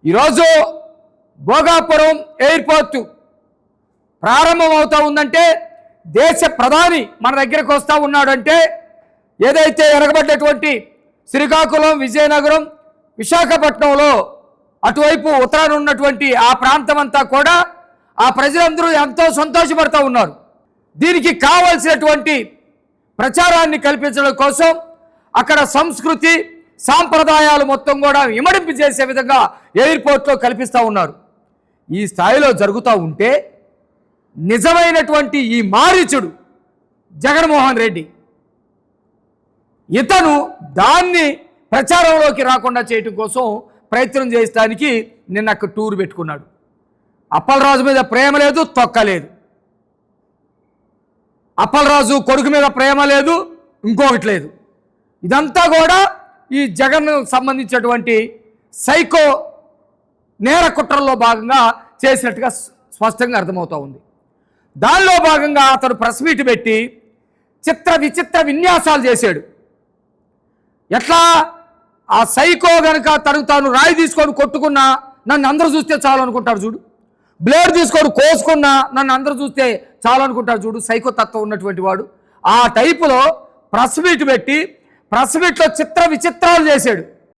ఈరోజు భోగాపురం ఎయిర్పోర్టు ప్రారంభం అవుతా ఉందంటే దేశ ప్రధాని మన దగ్గరకు వస్తూ ఉన్నాడంటే ఏదైతే ఎనగబడ్డటువంటి శ్రీకాకుళం, విజయనగరం, విశాఖపట్నంలో అటువైపు ఉత్తరాన ఉన్నటువంటి ఆ ప్రాంతం అంతా కూడా ఆ ప్రజలందరూ ఎంతో సంతోషపడుతూ ఉన్నారు. దీనికి కావలసినటువంటి ప్రచారాన్ని కల్పించడం కోసం అక్కడ సంస్కృతి సాంప్రదాయాలు మొత్తం కూడా ఇమడింపు చేసే విధంగా ఎయిర్పోర్ట్లో కల్పిస్తూ ఉన్నారు. ఈ స్థాయిలో జరుగుతూ ఉంటే నిజమైనటువంటి ఈ మారీచుడు జగన్మోహన్ రెడ్డి ఇతను దాన్ని ప్రచారంలోకి రాకుండా చేయటం కోసం ప్రయత్నం చేయడానికి నిన్న అక్కడ టూర్ పెట్టుకున్నాడు. అప్పలరాజు మీద ప్రేమ లేదు, తొక్కలేదు. అప్పలరాజు కొడుకు మీద ప్రేమ లేదు, ఇంకొకటి లేదు. ఇదంతా కూడా ఈ జగన్ సంబంధించినటువంటి సైకో నేర కుట్రల్లో భాగంగా చేసినట్టుగా స్పష్టంగా అర్థమవుతూ ఉంది. దానిలో భాగంగా అతను ప్రెస్ మీట్ పెట్టి చిత్ర విచిత్ర విన్యాసాలు చేశాడు. ఎట్లా ఆ సైకో గనక తాను రాయి తీసుకొని కొట్టుకున్నా నన్ను అందరూ చూస్తే చాలు అనుకుంటాడు చూడు, బ్లేడ్ తీసుకొని కోసుకున్నా నన్ను అందరూ చూస్తే చాలు అనుకుంటాడు చూడు, సైకో తత్వం ఉన్నటువంటి వాడు. ఆ టైపులో ప్రెస్ మీట్ పెట్టి ప్రెస్ మీట్లో చిత్ర విచిత్రాలు చేశాడు.